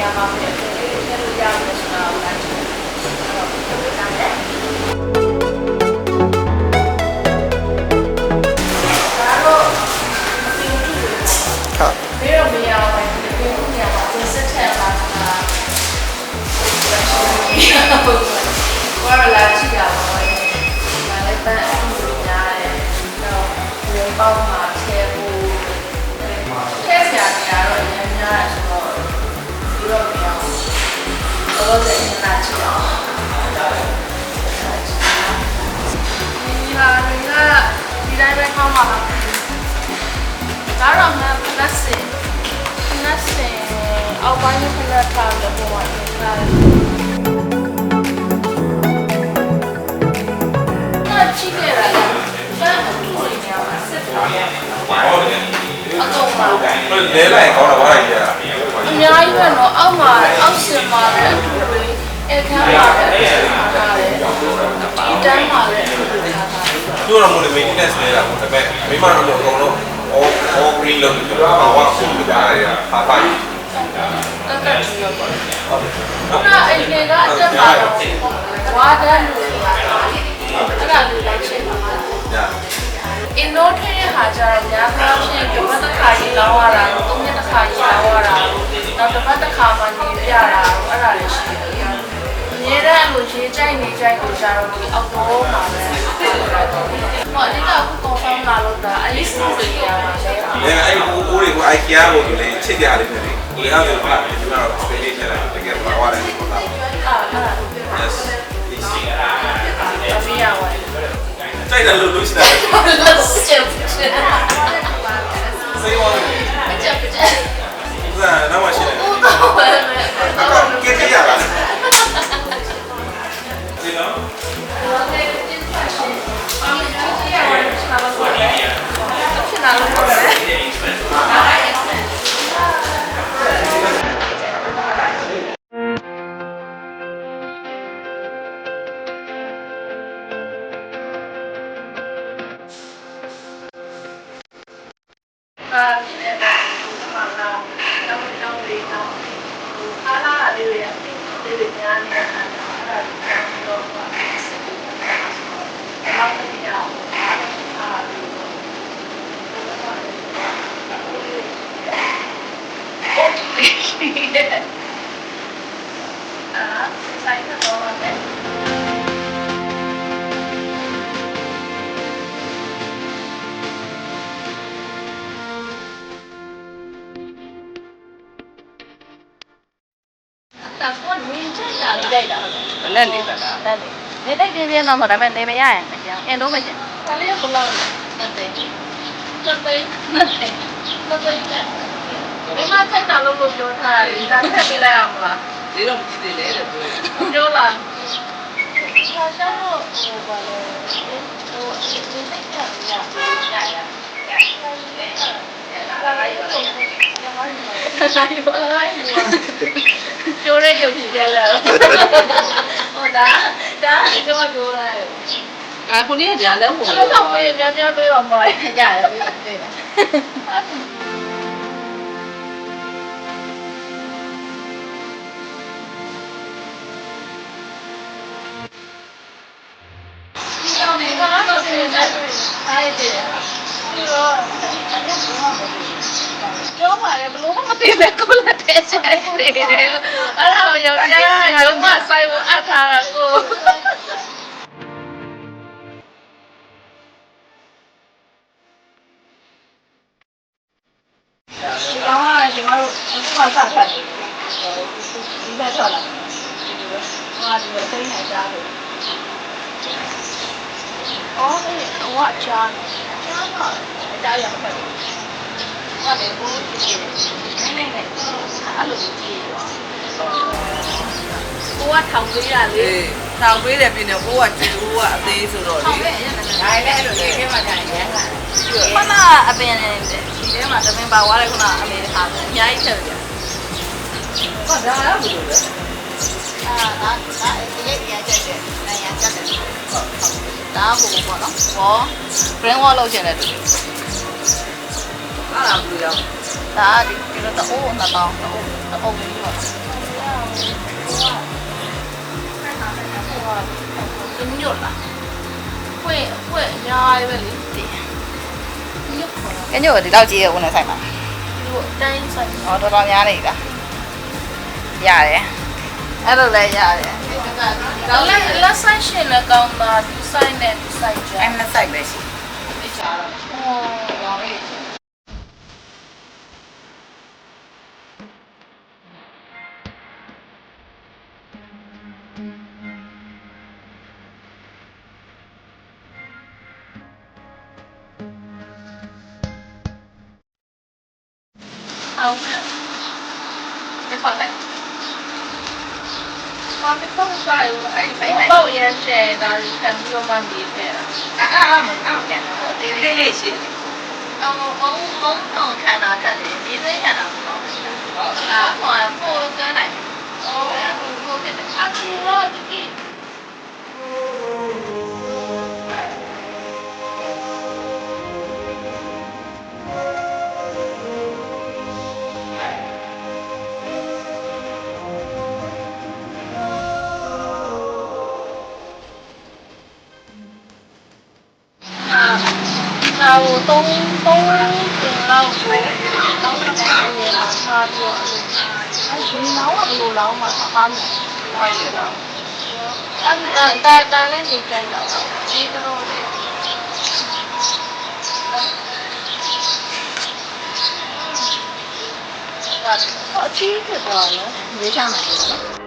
ရမှာပဲအဲ့ဒီထည့်လို့ရမယ်ဆိုတာကိုလည်းဟုတ်တယ်ဒါတော့ဒီလိုဟုတ်ဘယ်တော့မရအောင်ဒီလိုမရအောင်ဒီစက်ထက်လာတာဘာလာကြည့်ရအောင်ဒါလည်းပန်းအမှုတွေများတယ်တော့ဒီပေါင်းမှာထည့်ဖို့ထည့်ဆရာတွေကတော့အများကြီးဆိုတော့ဒီတော့မရအောင်တော့လည်းခဏကြည့်အောင်ဒီဟာတွေကဒီတိုင်းပဲကောင်းပါလားဒါတော့မှလက်စင်အောက်ပိုင်းကလည်းထားလို့ပေါ်ပါတယ်ကြည့်ခဲ့တာလည်းဘယ်လိုလုပ်ရမှာဆက်တယ်အတော့မှာလဲလိုက်ကောင်းတော့ဘာလိုက်ရတာအများကြီးပဲတော့အောက်မှာအောက်စင်မှာလည်းအခန်းမှာလည်းထားတယ်ဒီတန်းမှာလည်းထားတယ်သူတို့က maintenance လဲတာပေါ့ဒါပေမဲ့မိမတို့အကုန်လုံး all green လုပ်နေကြတာဘာမှခုလုပ်တာရပါပါတက်တက်ကြည့်ရပါဟုတ်အဲ့ဒီကအတက်မှာတော့ဝါဒန်လို့ဆိုတာအဲ့ဒါလေးလိုက်ရှင်းပါအင်နိုထဲရဟာကြတော့များများဖြင့်ဒီဘက်တစ်ခါကြီးလောင်းရတာသုံးရက်တစ်ခါကြီးလောင်းရတာနောက်တစ်ပတ်တစ်ခါမှနေပြတာအဲ့ဒါလေးရှိတယ်အများအားလို့ရေးကြိုက်နေကြိုက်လို့ကြတော့ဒီအောက်တော့မှာပဲဟောအဓိကအခု confirm လာလို့ဒါအလေးစုတွေရပါလေအဲ့အိုးတွေကို IKEA ကိုလေချစ်ကြရတယ်လေဒီအားတွေပါဒီမှာတော့ space ထဲလိုက်တကယ်ပါဝါတယ်ပေါ့လား yes အမေရဝိုင်းတိုက်တယ်လို့လို့ရှိတယ်လက်စချင်စေးဝါးဒါနောက်မှရှိတယ်ကဲကြရလားဒီနော်ဆိုင်ကတော့ပါတယ်တာကွန်ဝင်းချာလိုက်တာနဲ့နေပါလားတဲ့နေတိတ်တင်းတင်းတော့ဆိုဒါပေမဲ့နေမရရင်မကြောက်အင်တော့မကျဒါလေးကဘလောက်လဲတဲ့ဒီမှာဆက်တာလို့ပြောထားတယ်ဒါထပ်ပြလိုက်အောင်လားဒီတော့မကြည့်သေးတယ်တဲ့ပြောလားဟာရှာတော့ဟိုပါလေဟိုဒီစိတ်ကရပြောရဲကြည့်ကြလားဟိုဒါကျွန်မပြောရတယ်ခုနေ့ကြာလဲဟိုတော့တော့ပြန်ပြောတော့မရရတယ်တွေ့တယ်ကျောင်းမှာလည်းဘလို့မသိပဲကိုလက်ထဲဆိုင်နေတယ်အဲ့ဒါကိုရောက်ကြငါတို့မဆိုင်ဘူးအထားတာကိုဒီကောင်ကကျွန်တော်တို့ဆက်ဆက်ဆက်ဒီဘက်ဆော်လာဟာဒီစိတ်နဲ့ကြားလို့အော်ဒီဝါချာတော့ကြားရမှာဟုတ်တယ်ဘူးကြည့်နေနေအဲ့လိုကြည့်ရောကိုကထောင်ပေးတာလေထောင်ပေးတယ်ပြင်တယ်ဘိုးကကြည့်ဘိုးကအသေးဆိုတော့လေဒါလည်းအဲ့လိုလေးထဲမှာကြာရမ်းလာခဏအပင်နဲ့ဒီထဲမှာတပင်ပါသွားတယ်ခုနအမေထားတယ်အများကြီးထည့်တယ်ဟာဒါရဘူးလို့လေဒါအဲ့ဒီရကြတဲ့နိုင်ရကြတဲ့ဟုတ်ဒါဟိုပေါ့နော်ဟော brain wall လောက်ကျင်တယ်တူအဲ့ဒါဘူးရောဒါဒီတော့တော့2000တော့အုံးပြီးတော့ ညွတ်လားဖွင့်အများကြီးပဲလေညွတ်ခေါ် ကညို့ဒီလောက်ကြီးရဲ့ဝန်ထမ်းဆိုင်မှာ ဒီလိုအတိုင်းဆိုင် ဟောတော်တော်များနေလားရတယ်အဲ့လိုလည်းရတယ် လက်ဆိုင်ရှင်လည်းကောင်းတာဒီဆိုင်နဲ့ဒီဆိုင်ကြား အဲ့နှစ်ဆိုင်ပဲရှိ ဒီကြားတော့ဟောရောလေး အောင်ဒီခေါက်လိုက်ဘာဖြစ်တော့ဆိုင်ဦးအဲ့ပေါ့ရန်တဲ့ဒါကြီးခံပြီးတော့မှနေခဲ့တာ အဲ့ပြန်တော့ဒီလေးရှိအောင်တော့ခံတာတက်တယ်ဒီစိတ်ခံတာပေါ့အဲ့ဟိုပို့ကနိုင်အော်ဟိုတဲ့အခါတော့ဒီ ဟို3ပြင်လောက်ဆိုတော့ဒီမှာစားပြီးတော့ဒီလောင်းကဘယ်လိုလောင်းမှာအားမလို့ရတော့အဲ့လည်းဒီကန်တော့ဒီတော့အချီးဖြစ်သွားနော် ရွေးချမယ်